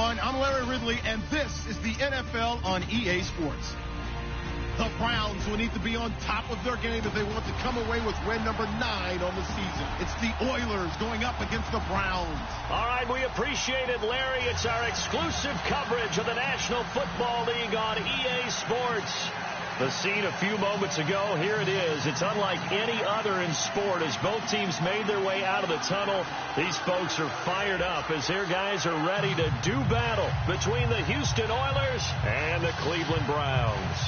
everyone. I'm Larry Ridley, and this is the NFL on EA Sports. The Browns will need to be on top of their game if they want to come away with win number 9 on the season. It's the Oilers going up against the Browns. All right, we appreciate it, Larry. It's our exclusive coverage of the National Football League on EA Sports. The scene a few moments ago, here it is. It's unlike any other in sport as both teams made their way out of the tunnel. These folks are fired up as their guys are ready to do battle between the Houston Oilers and the Cleveland Browns.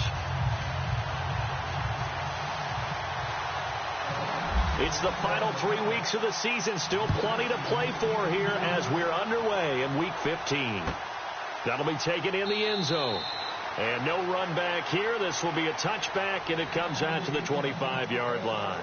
It's the final 3 weeks of the season. Still plenty to play for here as we're underway in Week 15. That'll be taken in the end zone. And no run back here. This will be a touchback, and it comes out to the 25-yard line.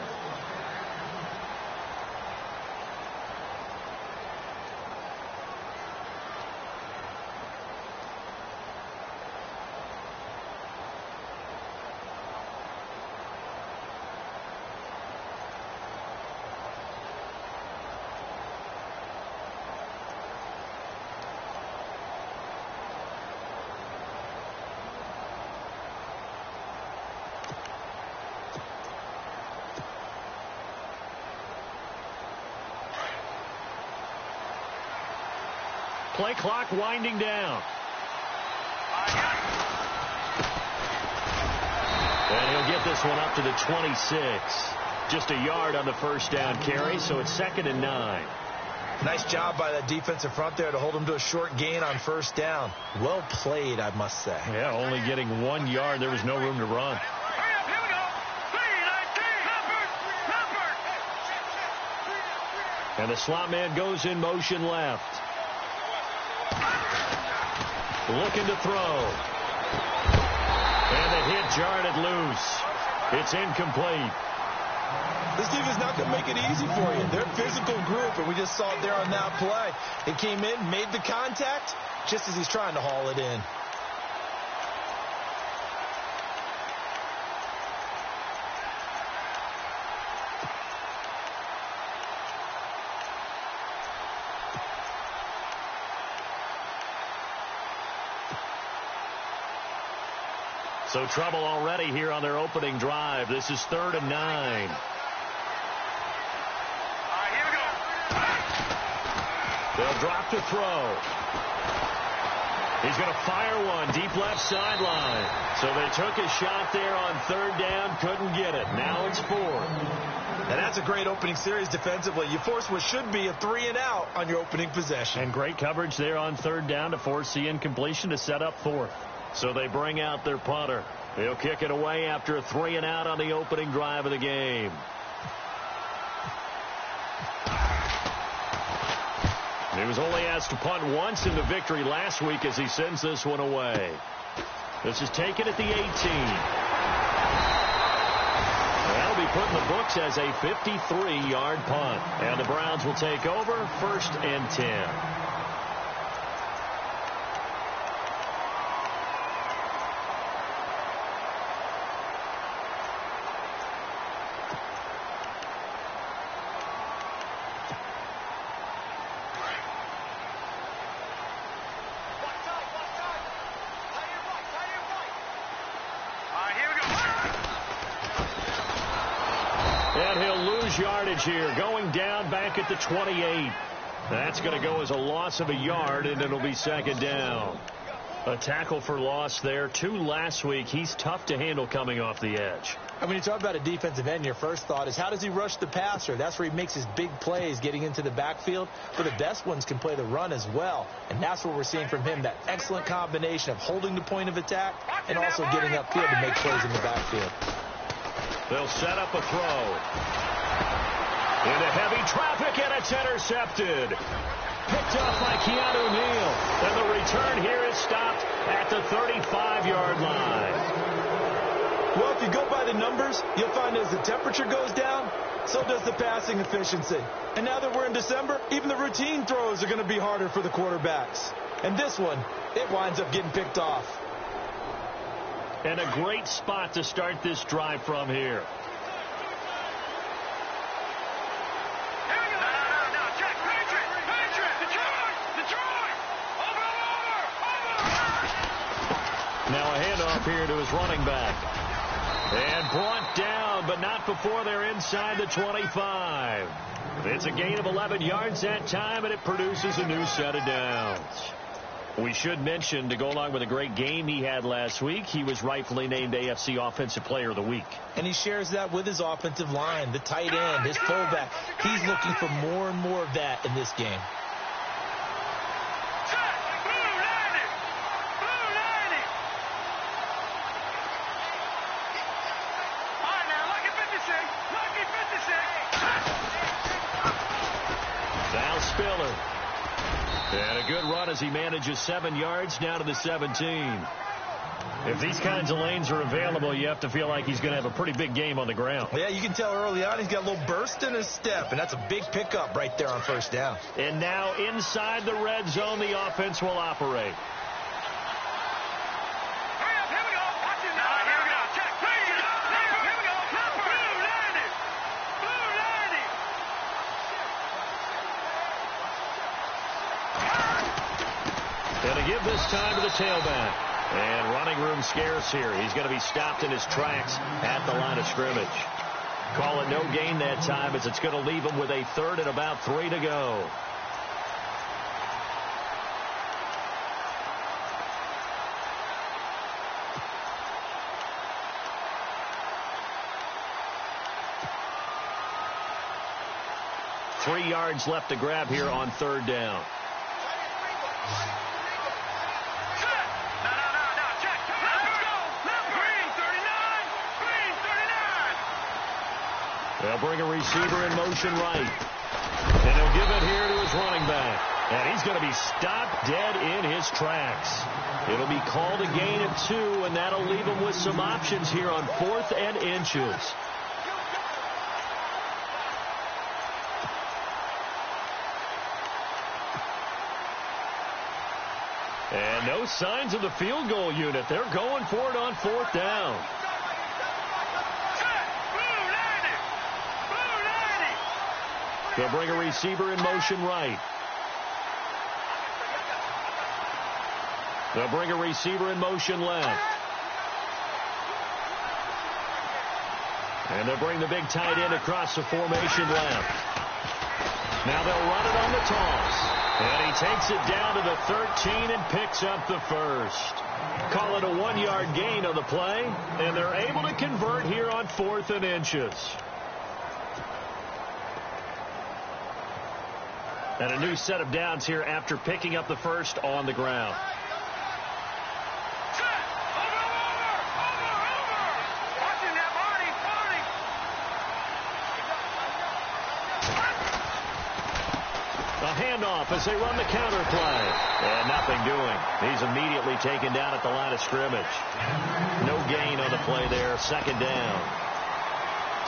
Play clock winding down. And he'll get this one up to the 26. Just a yard on the first down carry, so it's 2nd and 9. Nice job by that defensive front there to hold him to a short gain on first down. Well played, I must say. Yeah, only getting 1 yard. There was no room to run. And the slot man goes in motion left. Looking to throw. And the hit jarred it loose. It's incomplete. This team is not going to make it easy for you. They're a physical group, and we just saw it there on that play. It came in, made the contact, just as he's trying to haul it in. So trouble already here on their opening drive. This is 3rd and 9. Here we go. They'll drop to throw. He's going to fire one deep left sideline. So they took a shot there on 3rd down, couldn't get it. Now it's 4th. And that's a great opening series defensively. You force what should be a 3-and-out on your opening possession. And great coverage there on 3rd down to force the incompletion to set up 4th. So they bring out their punter. He'll kick it away after a 3-and-out on the opening drive of the game. He was only asked to punt once in the victory last week as he sends this one away. This is taken at the 18. That'll be put in the books as a 53-yard punt. And the Browns will take over 1st and 10. And he'll lose yardage here, going down back at the 28. That's going to go as a loss of a yard, and it'll be 2nd down. A tackle for loss there. 2 last week. He's tough to handle coming off the edge. And when you talk about a defensive end, your first thought is how does he rush the passer? That's where he makes his big plays getting into the backfield. But the best ones can play the run as well. And that's what we're seeing from him, that excellent combination of holding the point of attack and also getting upfield to make plays in the backfield. They'll set up a throw. Into heavy traffic, and it's intercepted. Picked up by Keanu Neal. And the return here is stopped at the 35-yard line. Well, if you go by the numbers, you'll find as the temperature goes down, so does the passing efficiency. And now that we're in December, even the routine throws are going to be harder for the quarterbacks. And this one, it winds up getting picked off. And a great spot to start this drive from here. here to his running back. And brought down, but not before they're inside the 25. It's a gain of 11 yards that time, and it produces a new set of downs. We should mention, to go along with a great game he had last week, he was rightfully named AFC Offensive Player of the Week. And he shares that with his offensive line, the tight end, his fullback. He's looking for more and more of that in this game. Val Spiller. And a good run as he manages 7 yards down to the 17. If these kinds of lanes are available, you have to feel like he's going to have a pretty big game on the ground. Yeah, you can tell early on he's got a little burst in his step, and that's a big pickup right there on first down. And now inside the red zone, the offense will operate. And to give this time to the tailback. And running room scarce here. He's going to be stopped in his tracks at the line of scrimmage. Call it no gain that time, as it's going to leave him with a 3rd and about 3 to go. Three yards left to grab here on 3rd down. They'll bring a receiver in motion right. And he'll give it here to his running back. And he's going to be stopped dead in his tracks. It'll be called a gain of 2, and that'll leave him with some options here on 4th and inches. And no signs of the field goal unit. They're going for it on 4th down. They'll bring a receiver in motion right. They'll bring a receiver in motion left. And they'll bring the big tight end across the formation left. Now they'll run it on the toss. And he takes it down to the 13 and picks up the 1st. Call it a 1-yard gain on the play. And they're able to convert here on 4th and inches. And a new set of downs here after picking up the 1st on the ground. A handoff as they run the counter play. And nothing doing. He's immediately taken down at the line of scrimmage. No gain on the play there. 2nd down.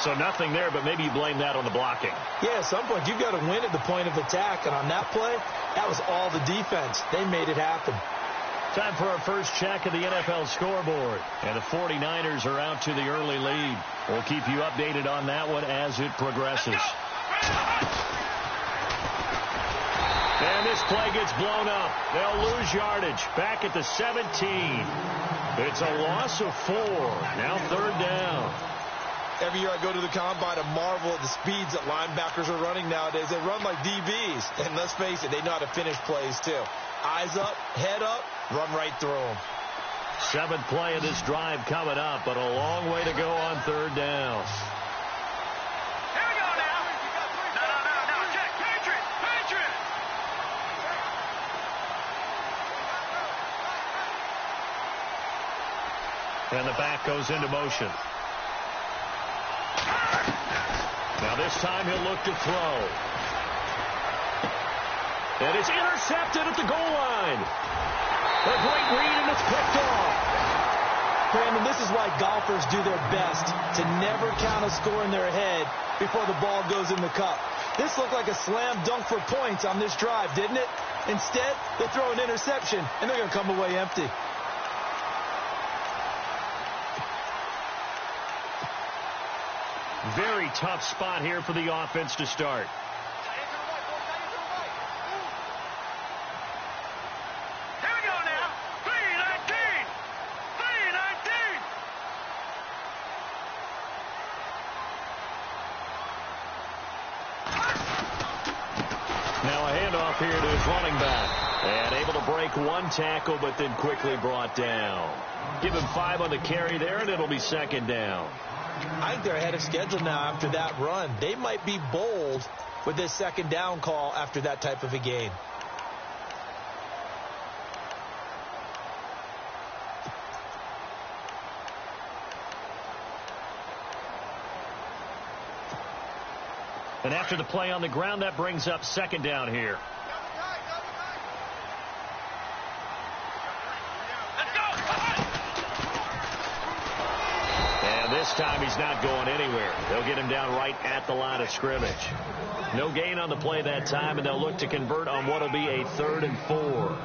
So nothing there, but maybe you blame that on the blocking. Yeah, at some point you've got to win at the point of attack. And on that play, that was all the defense. They made it happen. Time for our first check of the NFL scoreboard. And the 49ers are out to the early lead. We'll keep you updated on that one as it progresses. And this play gets blown up. They'll lose yardage. Back at the 17. It's a loss of 4. Now 3rd down. Every year I go to the combine, I marvel at the speeds that linebackers are running nowadays. They run like DBs. And let's face it, they know how to finish plays too. Eyes up, head up, run right through them. 7th play of this drive coming up, but a long way to go on 3rd down. Here we go now. No. Check. Patriot. And the back goes into motion. Now this time he'll look to throw. And it's intercepted at the goal line. A great read, and it's picked off. Brandon, this is why golfers do their best to never count a score in their head before the ball goes in the cup. This looked like a slam dunk for points on this drive, didn't it? Instead, they throw an interception, and they're going to come away empty. Very tough spot here for the offense to start. Here we go now. 3-19. handoff here to his running back. And able to break one tackle, but then quickly brought down. Give him 5 on the carry there, and it'll be second down. I think they're ahead of schedule now after that run. They might be bold with this second down call after that type of a game. And after the play on the ground, that brings up second down here. And this time he's not going anywhere. They'll get him down right at the line of scrimmage. No gain on the play that time, and they'll look to convert on what will be a 3rd and 4.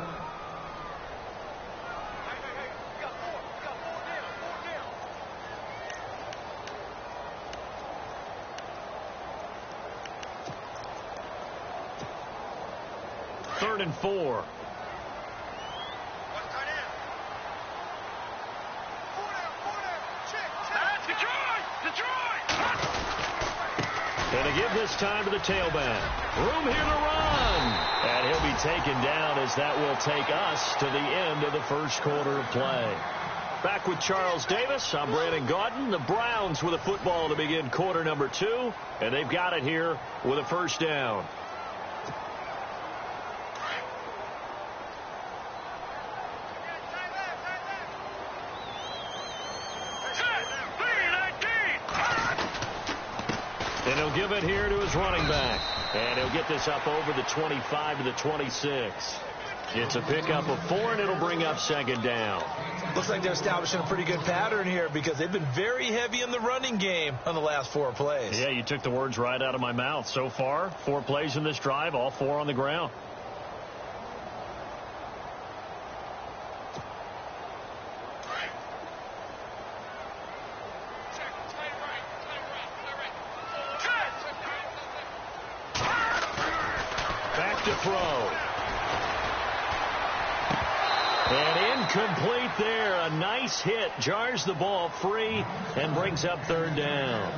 Third and 4. And to give this time to the tailback. Room here to run. And he'll be taken down as that will take us to the end of the first quarter of play. Back with Charles Davis. I'm Brandon Gaudin. The Browns with a football to begin quarter number 2. And they've got it here with a first down. And he'll give it here to his running back. And he'll get this up over the 25 to the 26. It's a pickup of 4, and it'll bring up second down. Looks like they're establishing a pretty good pattern here because they've been very heavy in the running game on the last 4 plays. Yeah, you took the words right out of my mouth. So far, 4 plays in this drive, all 4 on the ground. To throw. And incomplete there. A nice hit. Jars the ball free and brings up 3rd down.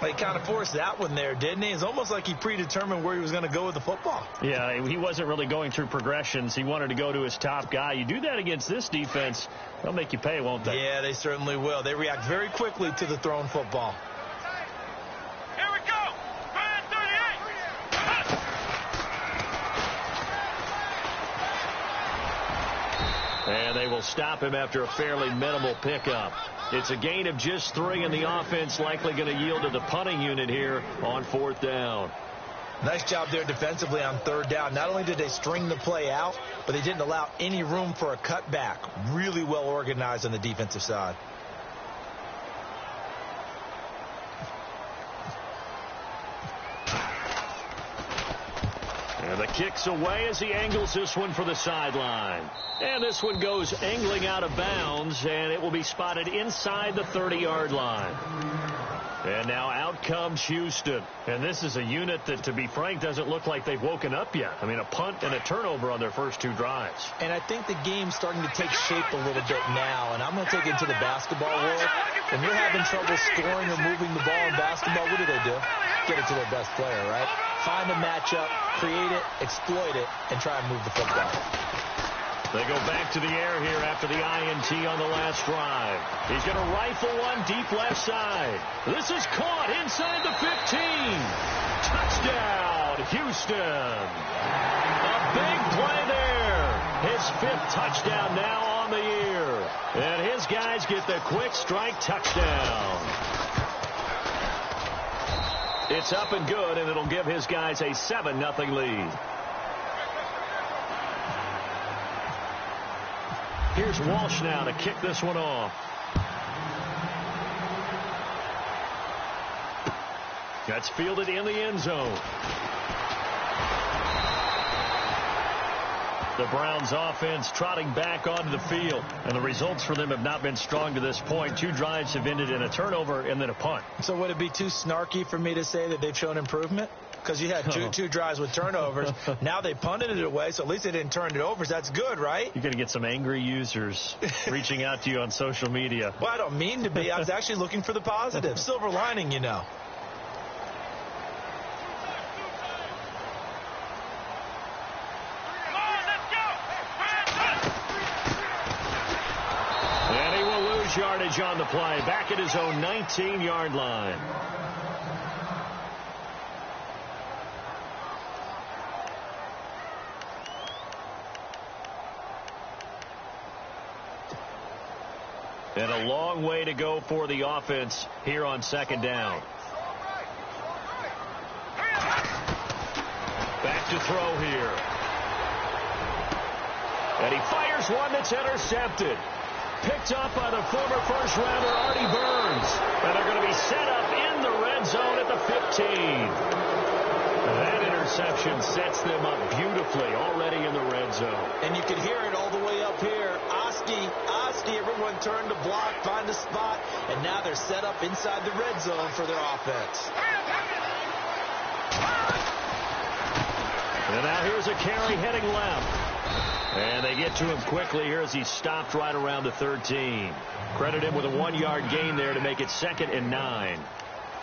He kind of forced that one there, didn't he? It's almost like he predetermined where he was going to go with the football. Yeah, he wasn't really going through progressions. He wanted to go to his top guy. You do that against this defense, they'll make you pay, won't they? Yeah, they certainly will. They react very quickly to the thrown football. And they will stop him after a fairly minimal pickup. It's a gain of just 3, and the offense likely going to yield to the punting unit here on 4th down. Nice job there defensively on 3rd down. Not only did they string the play out, but they didn't allow any room for a cutback. Really well organized on the defensive side. And the kick's away as he angles this one for the sideline. And this one goes angling out of bounds, and it will be spotted inside the 30-yard line. And now out comes Houston. And this is a unit that, to be frank, doesn't look like they've woken up yet. I mean, a punt and a turnover on their first 2 drives. And I think the game's starting to take shape a little bit now. And I'm going to take it into the basketball world. When you're having trouble scoring or moving the ball in basketball, what do? Get it to their best player, right? Find a matchup, create it, exploit it, and try and move the football. They go back to the air here after the INT on the last drive. He's going to rifle one deep left side. This is caught inside the 15. Touchdown, Houston. A big play there. His 5th touchdown now on the year. And his guys get the quick strike touchdown. It's up and good, and it'll give his guys a 7-0 lead. Here's Walsh now to kick this one off. That's fielded in the end zone. The Browns offense trotting back onto the field, and the results for them have not been strong to this point. 2 drives have ended in a turnover and then a punt. So would it be too snarky for me to say that they've shown improvement? Because you had two drives with turnovers. Now they punted it away, so at least they didn't turn it over. So that's good, right? You're going to get some angry users reaching out to you on social media. Well, I don't mean to be. I was actually looking for the positive. Silver lining, you know. yardage on the play, back at his own 19-yard line. And a long way to go for the offense here on second down. Back to throw here. And he fires one that's intercepted. Picked up by the former first-rounder Artie Burns. And they're going to be set up in the red zone at the 15. That interception sets them up beautifully already in the red zone. And you can hear it all the way up here. Oski, everyone turned to block, find a spot, and now they're set up inside the red zone for their offense. And now here's a carry heading left. And they get to him quickly here as he stopped right around the 13. Credit him with a 1-yard gain there to make it 2nd and 9.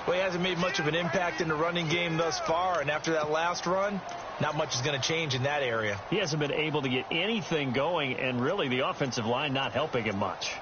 Well, he hasn't made much of an impact in the running game thus far, and after that last run, not much is going to change in that area. He hasn't been able to get anything going, and really the offensive line not helping him much.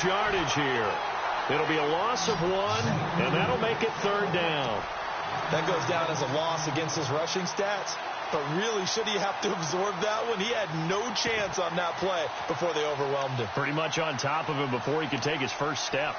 Yardage here. It'll be a loss of 1, and that'll make it 3rd down. That goes down as a loss against his rushing stats, but really, should he have to absorb that one? He had no chance on that play before they overwhelmed him. Pretty much on top of him before he could take his first step.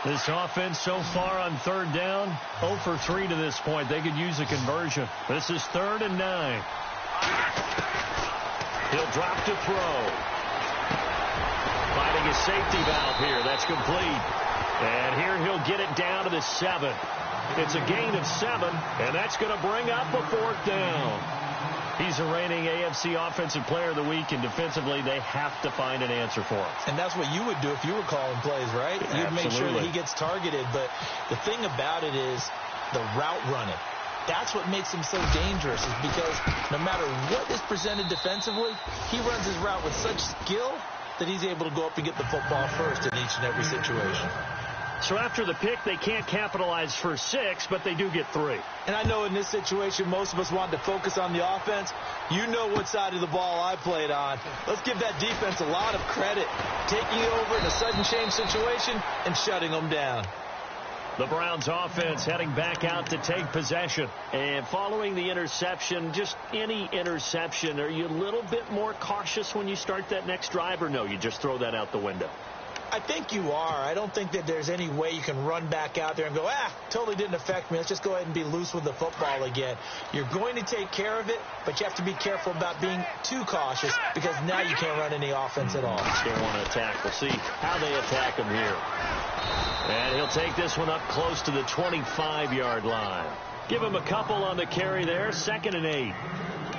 This offense so far on 3rd down, 0 for 3 to this point. They could use a conversion. This is 3rd and 9. He'll drop to throw. Finding a safety valve here. That's complete. And here he'll get it down to the 7. It's a gain of 7, and that's going to bring up a 4th down. He's a reigning AFC Offensive Player of the Week, and defensively, they have to find an answer for him. And that's what you would do if you were calling plays, right? You'd make sure that he gets targeted. But the thing about it is the route running. That's what makes him so dangerous, is because no matter what is presented defensively, he runs his route with such skill that he's able to go up and get the football first in each and every situation. So after the pick, they can't capitalize for 6, but they do get 3. And I know in this situation, most of us wanted to focus on the offense. You know what side of the ball I played on. Let's give that defense a lot of credit, taking it over in a sudden change situation and shutting them down. The Browns offense heading back out to take possession. And following the interception, just any interception, are you a little bit more cautious when you start that next drive, or no, you just throw that out the window? I think you are. I don't think that there's any way you can run back out there and go, totally didn't affect me. Let's just go ahead and be loose with the football again. You're going to take care of it, but you have to be careful about being too cautious, because now you can't run any offense at all. Still want to attack. We'll see how they attack him here. And he'll take this one up close to the 25-yard line. Give him a couple on the carry there. 2nd and 8.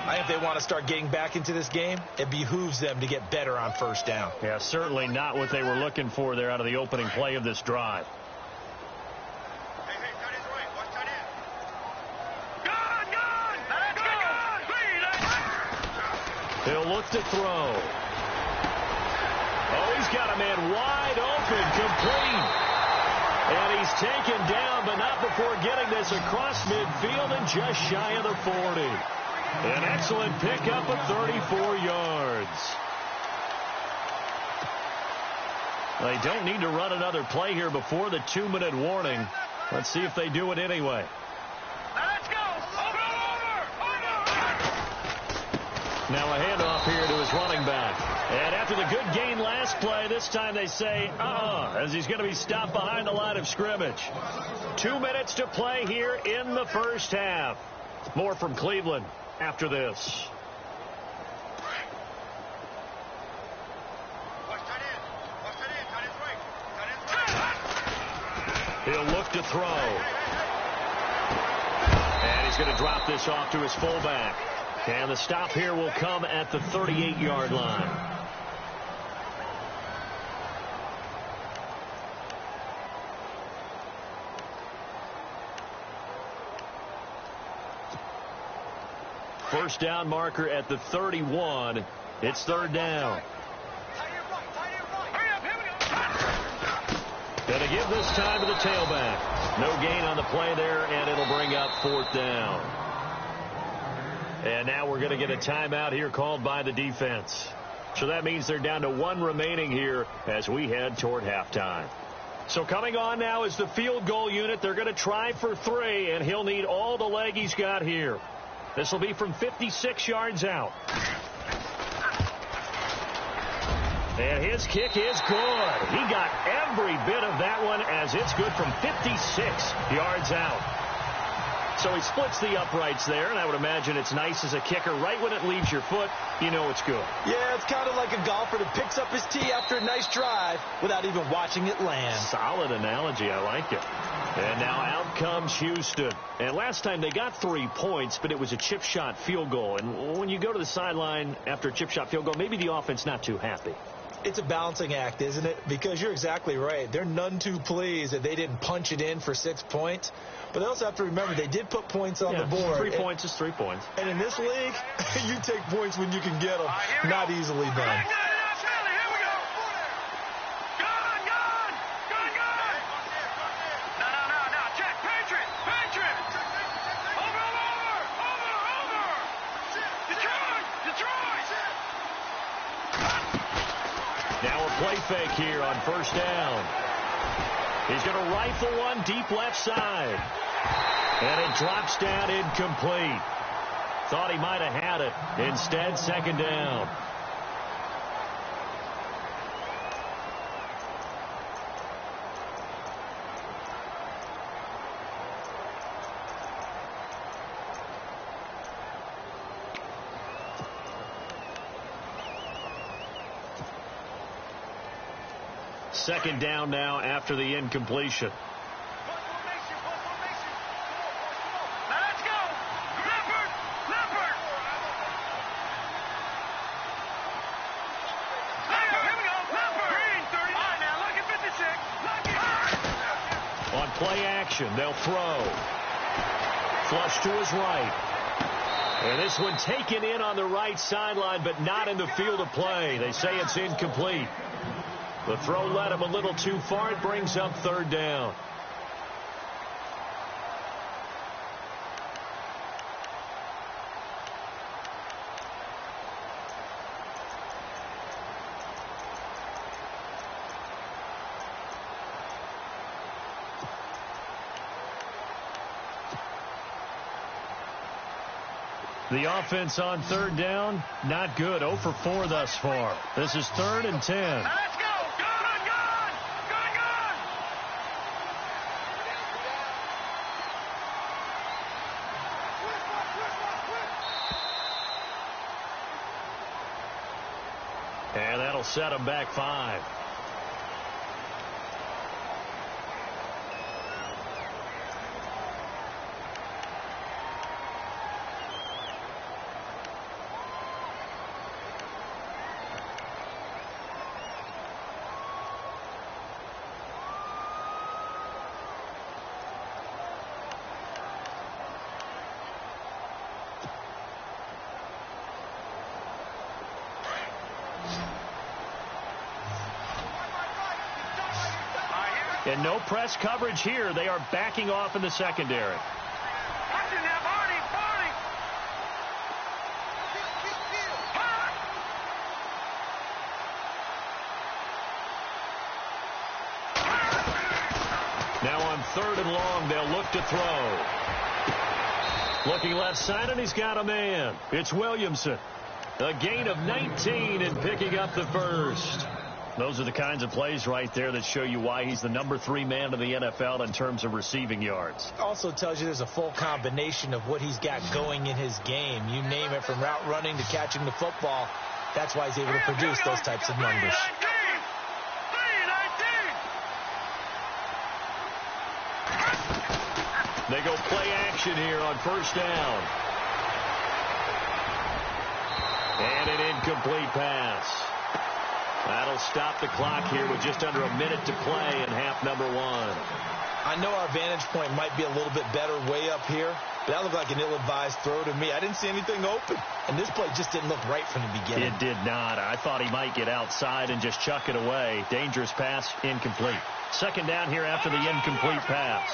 I think if they want to start getting back into this game, it behooves them to get better on 1st down. Yeah, certainly not what they were looking for there out of the opening play of this drive. He'll look to throw. Oh, he's got a man wide open, complete. And he's taken down, but not before getting this across midfield and just shy of the 40. An excellent pickup of 34 yards. They don't need to run another play here before the 2-minute warning. Let's see if they do it anyway. Let's go. Now a handoff here to his running back. And after the good gain last play, this time they say, as he's going to be stopped behind the line of scrimmage. 2 minutes to play here in the 1st half. More from Cleveland after this. Watch that in. Watch that in. Got his right. He'll look to throw. And he's going to drop this off to his fullback. And the stop here will come at the 38-yard line. First down marker at the 31. It's third down. Going to give this time to the tailback. No gain on the play there, and it'll bring up fourth down. And now we're going to get a timeout here called by the defense. So that means they're down to one remaining here as we head toward halftime. So coming on now is the field goal unit. They're going to try for 3, and he'll need all the leg he's got here. This will be from 56 yards out. And his kick is good. He got every bit of that one as it's good from 56 yards out. So he splits the uprights there, and I would imagine it's nice as a kicker. Right when it leaves your foot, you know it's good. Yeah, it's kind of like a golfer that picks up his tee after a nice drive without even watching it land. Solid analogy. I like it. And now out comes Houston. And last time they got 3 points, but it was a chip shot field goal. And when you go to the sideline after a chip shot field goal, maybe the offense not too happy. It's a balancing act, isn't it? Because you're exactly right. They're none too pleased that they didn't punch it in for 6 points. But they also have to remember they did put points on the board. 3 points is 3 points. And in this league, you take points when you can get them. Not easily done. Play fake here on first down. He's going to rifle one deep left side. And it drops down incomplete. Thought he might have had it. Instead, second down. Second down now after the incompletion. Let's go. Leopard. Here we go. Leopard. Green, 30. All right, now look at 56. On play action, they'll throw. Flush to his right. And this one taken in on the right sideline, but not in the field of play. They say it's incomplete. The throw led him a little too far. It brings up third down. The offense on third down, not good. 0 for 4 thus far. This is 3rd and 10. And that'll set them back 5. And no press coverage here. They are backing off in the secondary. Now on 3rd and long, they'll look to throw. Looking left side, and he's got a man. It's Williamson. A gain of 19 and picking up the first. Those are the kinds of plays right there that show you why he's the number 3 man in the NFL in terms of receiving yards. Also tells you there's a full combination of what he's got going in his game. You name it, from route running to catching the football. That's why he's able to produce those types of numbers. They go play action here on first down. And an incomplete pass. That'll stop the clock here with just under a minute to play in half number one. I know our vantage point might be a little bit better way up here, but that looked like an ill-advised throw to me. I didn't see anything open, and this play just didn't look right from the beginning. It did not. I thought he might get outside and just chuck it away. Dangerous pass, incomplete. Second down here after the incomplete pass.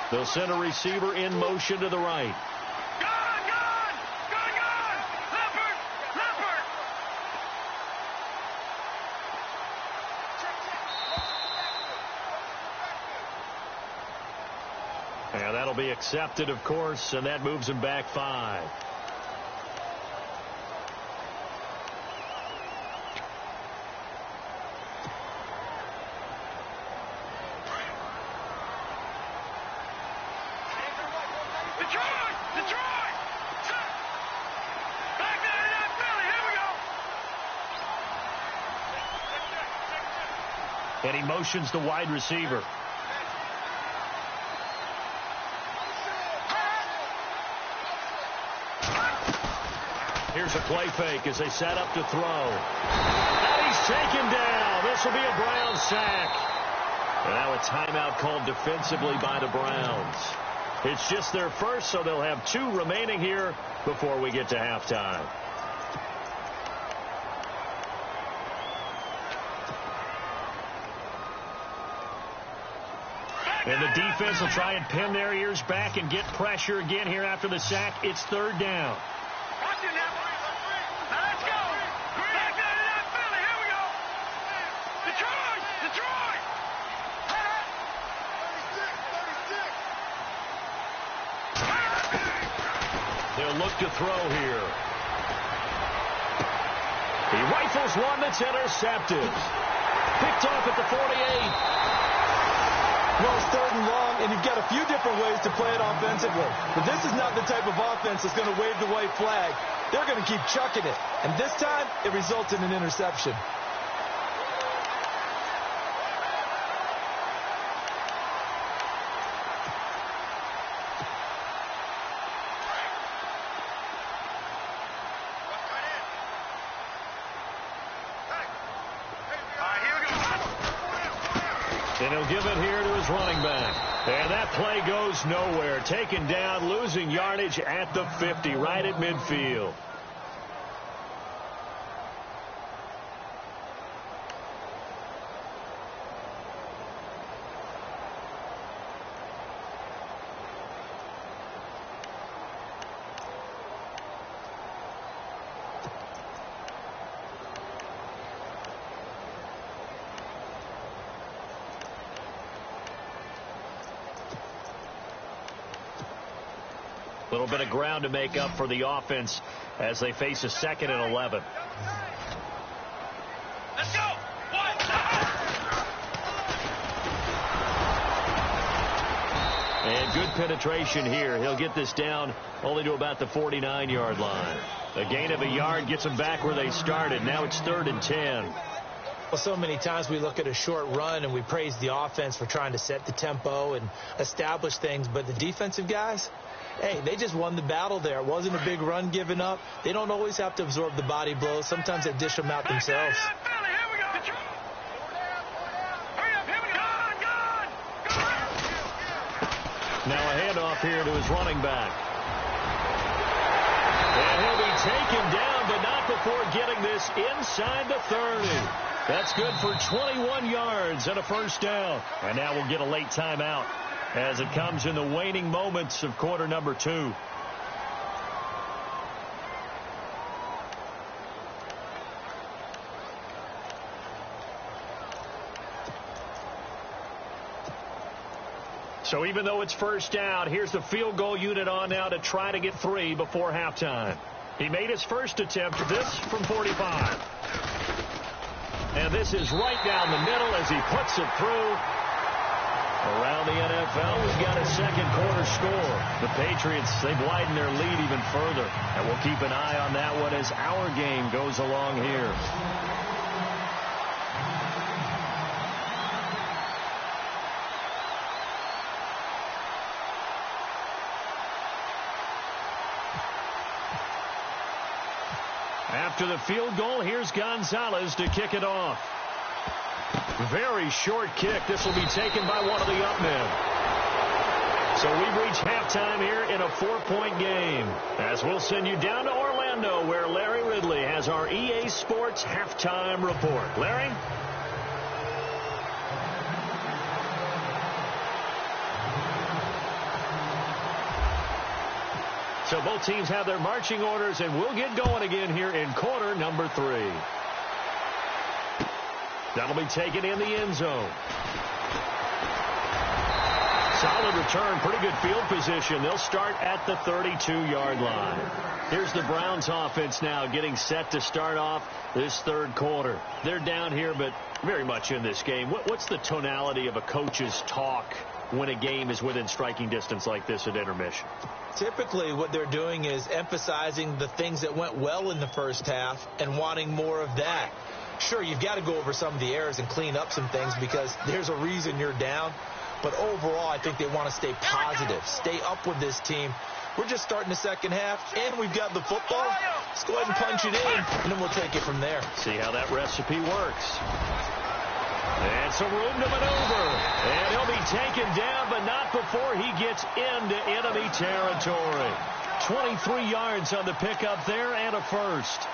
They'll send a receiver in motion to the right. And that'll be accepted, of course, and that moves him back 5. And he motions the wide receiver. Here's a play fake as they set up to throw. And he's taken down. This will be a Browns sack. And now a timeout called defensively by the Browns. It's just their first, so they'll have 2 remaining here before we get to halftime. And the defense will try and pin their ears back and get pressure again here after the sack. It's third down. Let's go. Back down to that Philly. Here we go. Detroit. Detroit. 36. They'll look to throw here. He rifles one that's intercepted. Picked off at the 48. Well, it's third and long, and you've got a few different ways to play it offensively. But this is not the type of offense that's going to wave the white flag. They're going to keep chucking it. And this time, it results in an interception. And he'll give it here to his running back. And that play goes nowhere. Taken down, losing yardage at the 50, right at midfield. A little bit of ground to make up for the offense as they face a 2nd and 11. Let's go. And good penetration here. He'll get this down only to about the 49-yard line. A gain of a yard gets them back where they started. Now it's 3rd and 10. Well, so many times we look at a short run and we praise the offense for trying to set the tempo and establish things. But the defensive guys, hey, they just won the battle there. It wasn't a big run given up. They don't always have to absorb the body blows. Sometimes they dish them out themselves. Now a handoff here to his running back. And he'll be taken down, but not before getting this inside the 30. That's good for 21 yards and a first down. And now we'll get a late timeout as it comes in the waning moments of quarter number 2. So even though it's first down, here's the field goal unit on now to try to get 3 before halftime. He made his first attempt, this from 45. And this is right down the middle as he puts it through. Around the NFL, we've got a second quarter score. The Patriots, they've widened their lead even further. And we'll keep an eye on that one as our game goes along here. After the field goal, here's Gonzalez to kick it off. Very short kick. This will be taken by one of the up men. So we've reached halftime here in a 4-point game. As we'll send you down to Orlando, where Larry Ridley has our EA Sports halftime report. Larry? So both teams have their marching orders, and we'll get going again here in quarter number 3. That'll be taken in the end zone. Solid return, pretty good field position. They'll start at the 32-yard line. Here's the Browns offense now getting set to start off this third quarter. They're down here, but very much in this game. What's the tonality of a coach's talk when a game is within striking distance like this at intermission? Typically, what they're doing is emphasizing the things that went well in the first half and wanting more of that. Sure, you've got to go over some of the errors and clean up some things because there's a reason you're down. But overall, I think they want to stay positive, stay up with this team. We're just starting the second half, and we've got the football. Let's go ahead and punch it in, and then we'll take it from there. See how that recipe works. And some room to maneuver. And he'll be taken down, but not before he gets into enemy territory. 23 yards on the pickup there and a first.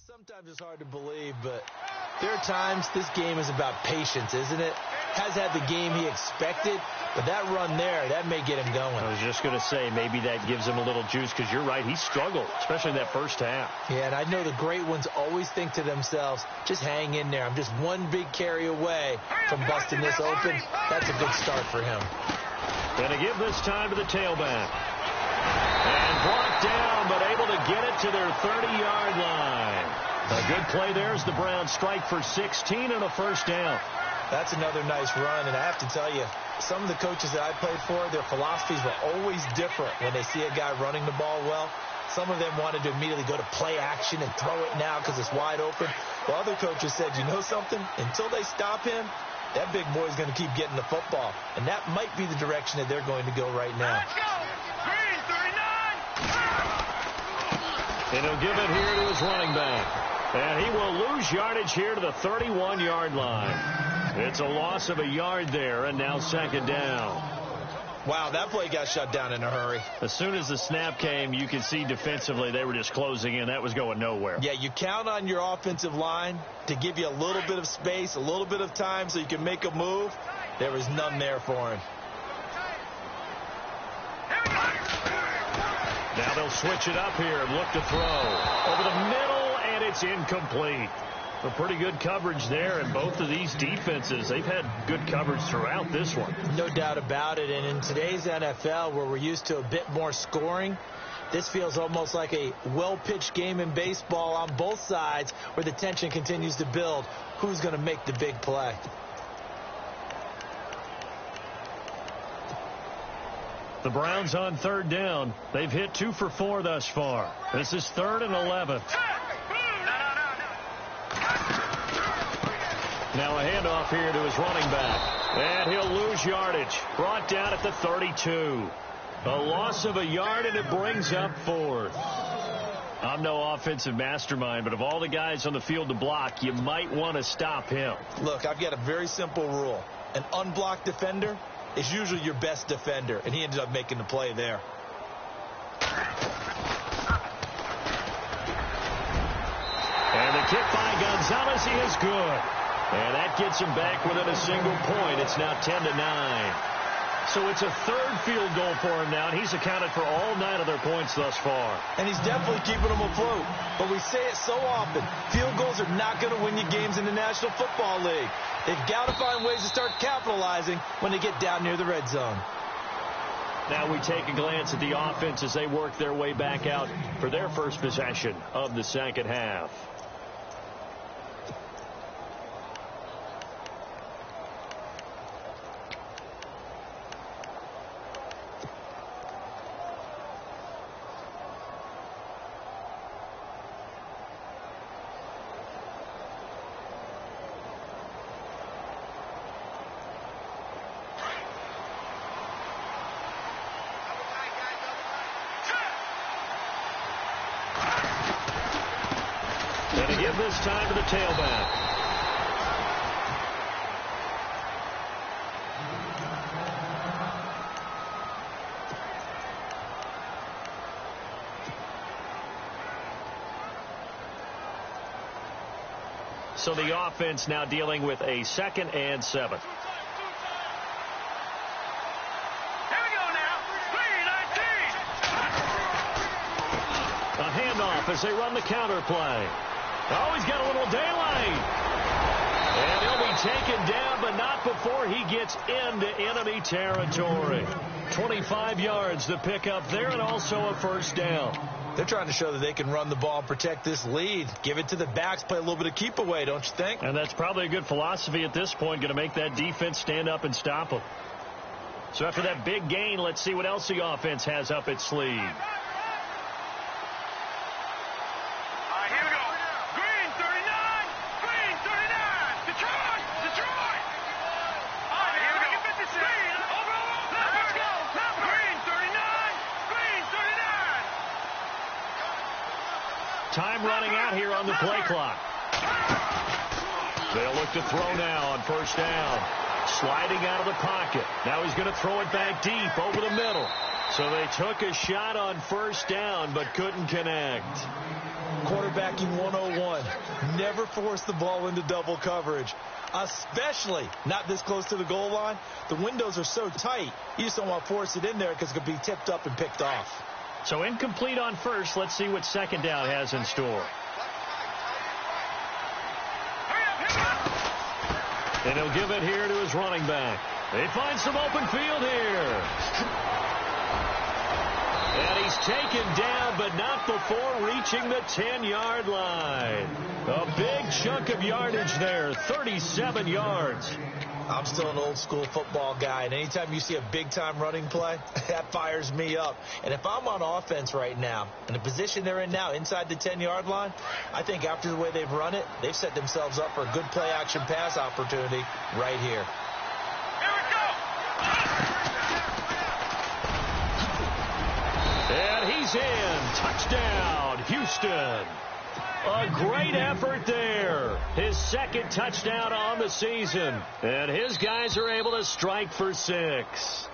Sometimes it's hard to believe, but there are times this game is about patience, isn't it? Has had the game he expected, but that run there, that may get him going. I was just going to say, maybe that gives him a little juice, because you're right, he struggled, especially in that first half. Yeah, and I know the great ones always think to themselves, just hang in there. I'm just one big carry away from busting this open. That's a good start for him. Going to give this time to the tailback. And blocked down, but able to get it to their 30-yard line. A good play there as the Browns strike for 16 and a first down. That's another nice run, and I have to tell you, some of the coaches that I played for, their philosophies were always different when they see a guy running the ball well. Some of them wanted to immediately go to play action and throw it now because it's wide open. While other coaches said, you know something? Until they stop him, that big boy's going to keep getting the football. And that might be the direction that they're going to go right now. Let's go! Green, 39! And he'll give it here to his running back. And he will lose yardage here to the 31-yard line. It's a loss of a yard there, and now second down. Wow, that play got shut down in a hurry. As soon as the snap came, you could see defensively they were just closing in. That was going nowhere. Yeah, you count on your offensive line to give you a little bit of space, a little bit of time so you can make a move. There was none there for him. Now they'll switch it up here and look to throw. Over the middle, and it's incomplete. A pretty good coverage there, and both of these defenses, they've had good coverage throughout this one. No doubt about it, and in today's NFL, where we're used to a bit more scoring, this feels almost like a well-pitched game in baseball on both sides where the tension continues to build. Who's going to make the big play? The Browns on third down. They've hit 2 for 4 thus far. This is 3rd and 11. Now a handoff here to his running back. And he'll lose yardage. Brought down at the 32. A loss of a yard, and it brings up 4th. I'm no offensive mastermind, but of all the guys on the field to block, you might want to stop him. Look, I've got a very simple rule. An unblocked defender is usually your best defender, and he ended up making the play there. And the kick by Gonzalez is good. And that gets him back within a single point. It's now 10-9. So it's a 3rd field goal for him now, and he's accounted for all 9 of their points thus far. And he's definitely keeping them afloat. But we say it so often, field goals are not going to win you games in the National Football League. They've got to find ways to start capitalizing when they get down near the red zone. Now we take a glance at the offense as they work their way back out for their first possession of the second half. Give this time to the tailback. So the offense now dealing with a 2nd and 7. A handoff as they run the counter play. Oh, he's got a little daylight. And he'll be taken down, but not before he gets into enemy territory. 25 yards to pick up there, and also a first down. They're trying to show that they can run the ball and protect this lead. Give it to the backs, play a little bit of keep away, don't you think? And that's probably a good philosophy at this point, going to make that defense stand up and stop them. So after that big gain, let's see what else the offense has up its sleeve. Time running out here on the play clock. They'll look to throw now on first down. Sliding out of the pocket. Now he's going to throw it back deep over the middle. So they took a shot on first down but couldn't connect. Quarterbacking 101. Never force the ball into double coverage, especially not this close to the goal line. The windows are so tight, you just don't want to force it in there because it could be tipped up and picked off. So incomplete on first. Let's see what second down has in store. And he'll give it here to his running back. They find some open field here. And he's taken down, but not before reaching the 10-yard line. A big chunk of yardage there, 37 yards. I'm still an old-school football guy, and anytime you see a big-time running play, that fires me up. And if I'm on offense right now, in the position they're in now, inside the 10-yard line, I think after the way they've run it, they've set themselves up for a good play-action pass opportunity right here. Here we go! And he's in. Touchdown, Houston. A great effort there. His second touchdown on the season. And his guys are able to strike for 6.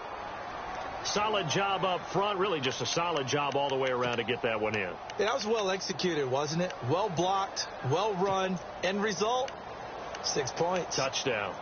Solid job up front. Really just a solid job all the way around to get that one in. That was well executed, wasn't it? Well blocked, well run. End result, 6 points. Touchdown.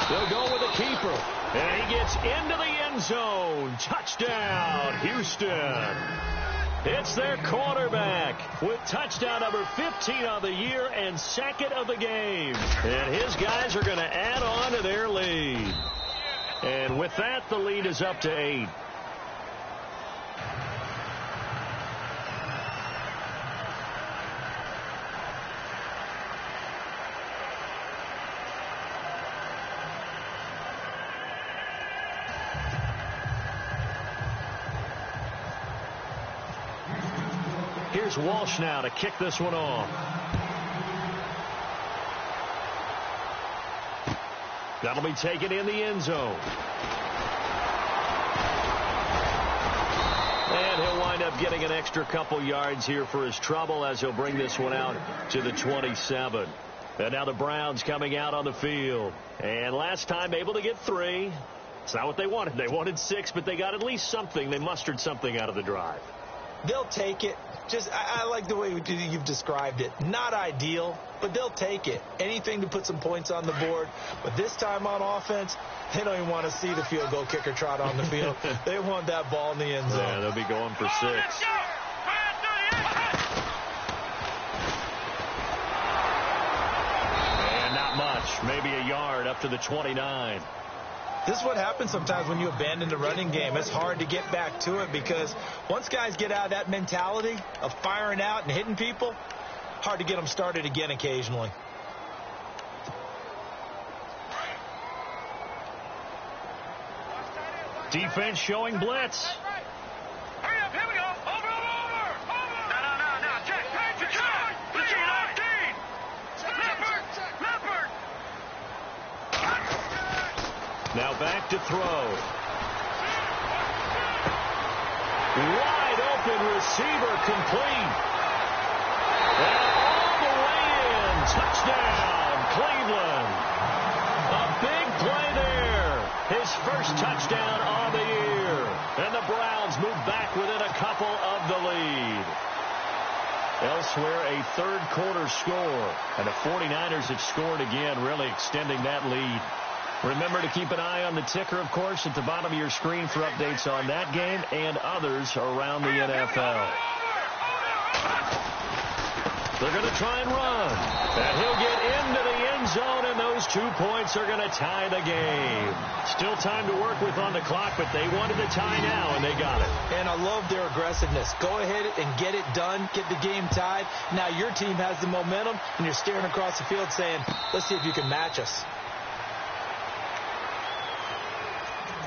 They'll go with a keeper. And he gets into the end zone. Touchdown, Houston. It's their quarterback with touchdown number 15 of the year and second of the game. And his guys are going to add on to their lead. And with that, the lead is up to 8. Here's Walsh now to kick this one off. That'll be taken in the end zone. And he'll wind up getting an extra couple yards here for his trouble as he'll bring this one out to the 27. And now the Browns coming out on the field. And last time able to get 3. It's not what they wanted. They wanted 6, but they got at least something. They mustered something out of the drive. They'll take it. I like the way you've described it. Not ideal, but they'll take it. Anything to put some points on the board. But this time on offense, they don't even want to see the field goal kicker trot on the field. They want that ball in the end zone. Yeah, they'll be going for 6. And not much. Maybe a yard up to the 29. This is what happens sometimes when you abandon the running game. It's hard to get back to it because once guys get out of that mentality of firing out and hitting people, hard to get them started again occasionally. Defense showing blitz. Hurry up, here we go. Over. No. Check. The charge. The G19. Leopard. Now back to throw. Wide open receiver complete. And all the way in. Touchdown, Cleveland. A big play there. His first touchdown on the year. And the Browns move back within a couple of the lead. Elsewhere, a third quarter score. And the 49ers have scored again, really extending that lead. Remember to keep an eye on the ticker, of course, at the bottom of your screen for updates on that game and others around the NFL. They're going to try and run. And he'll get into the end zone, and those 2 points are going to tie the game. Still time to work with on the clock, but they wanted the tie now, and they got it. And I love their aggressiveness. Go ahead and get it done. Get the game tied. Now your team has the momentum, and you're staring across the field saying, let's see if you can match us.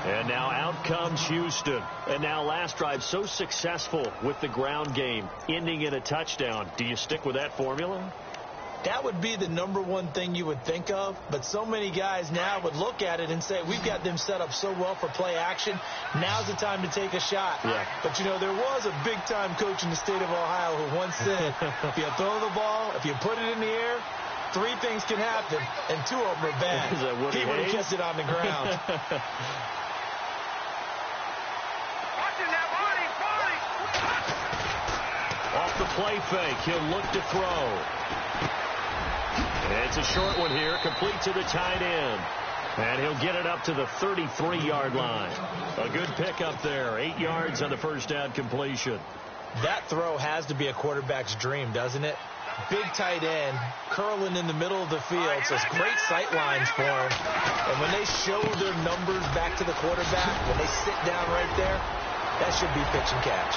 And now out comes Houston. And now last drive so successful with the ground game, ending in a touchdown. Do you stick with that formula? That would be the number one thing you would think of, but so many guys now would look at it and say, we've got them set up so well for play action. Now's the time to take a shot. Yeah. But, you know, there was a big-time coach in the state of Ohio who once said, if you throw the ball, if you put it in the air, 3 things can happen, and 2 of them are bad. He would have kept it on the ground. Off the play fake, he'll look to throw. It's a short one here, complete to the tight end. And he'll get it up to the 33-yard line. A good pickup there, 8 yards on the first down completion. That throw has to be a quarterback's dream, doesn't it? Big tight end, curling in the middle of the field, so it's great sight lines for him. And when they show their numbers back to the quarterback, when they sit down right there, that should be pitch and catch.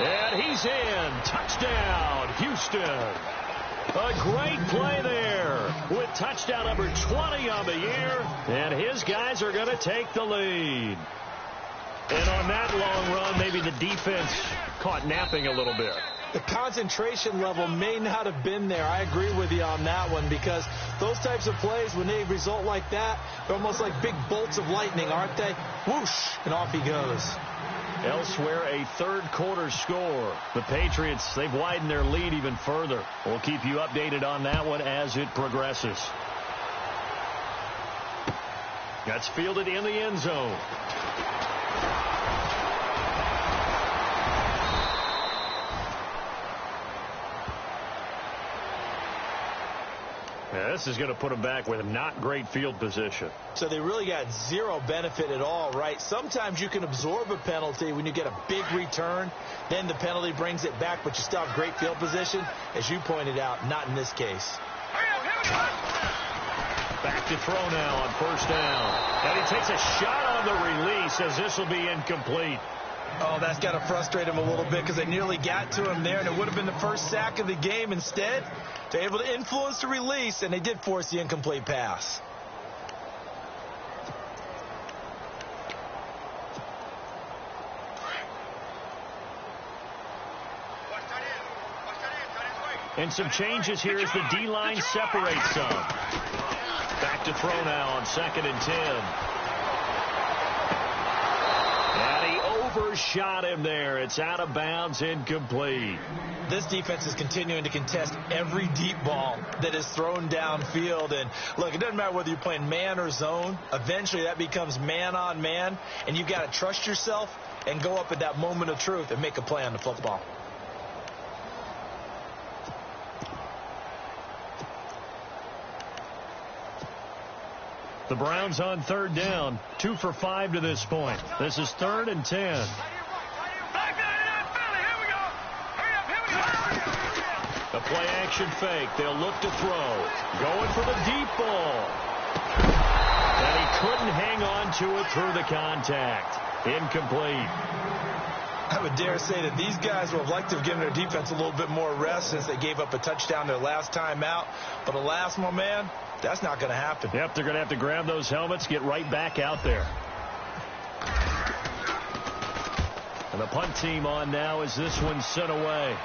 And he's in. Touchdown, Houston. A great play there with touchdown number 20 on the year. And his guys are going to take the lead. And on that long run, maybe the defense caught napping a little bit. The concentration level may not have been there. I agree with you on that one because those types of plays, when they result like that, they're almost like big bolts of lightning, aren't they? Whoosh, and off he goes. Elsewhere, a third quarter score. The Patriots, they've widened their lead even further. We'll keep you updated on that one as it progresses. That's fielded in the end zone. Yeah, this is going to put them back with not great field position. So they really got zero benefit at all, right? Sometimes you can absorb a penalty when you get a big return. Then the penalty brings it back, but you still have great field position. As you pointed out, not in this case. Back to throw now on first down. And he takes a shot on the release as this will be incomplete. Oh, that's got to frustrate him a little bit because they nearly got to him there, and it would have been the first sack of the game. Instead, they're able to influence the release, and they did force the incomplete pass. And some changes here as the D-line separates some. Back to throw now on 2nd and 10. And he overshot him there. It's out of bounds, incomplete. This defense is continuing to contest every deep ball that is thrown downfield. And, look, it doesn't matter whether you're playing man or zone. Eventually that becomes man on man, and you've got to trust yourself and go up at that moment of truth and make a play on the football. The Browns on 3rd down, 2 for 5 to this point. This is 3rd and 10. The play-action fake. They'll look to throw. Going for the deep ball. And he couldn't hang on to it through the contact. Incomplete. I would dare say that these guys would have liked to have given their defense a little bit more rest since they gave up a touchdown their last time out. But alas, my man, that's not going to happen. Yep, they're going to have to grab those helmets, get right back out there. And the punt team on now as this one's sent away.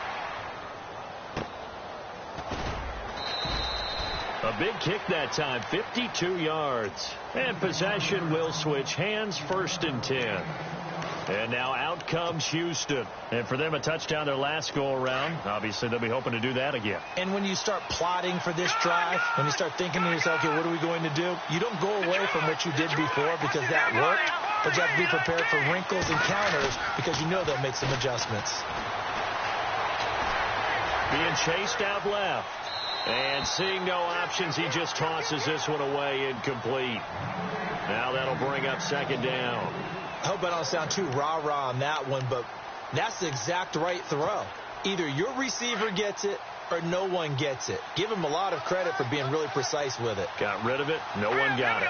A big kick that time, 52 yards. And possession will switch hands, 1st and 10. And now out comes Houston. And for them, a touchdown their last go-around. Obviously, they'll be hoping to do that again. And when you start plotting for this drive, when you start thinking to yourself, okay, what are we going to do? You don't go away from what you did before because that worked. But you have to be prepared for wrinkles and counters because you know they'll make some adjustments. Being chased out left. And seeing no options, he just tosses this one away, incomplete. Now that'll bring up 2nd down. I hope I don't sound too rah-rah on that one, but that's the exact right throw. Either your receiver gets it or no one gets it. Give him a lot of credit for being really precise with it. Got rid of it. No one got it.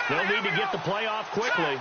They'll need to get the play off quickly.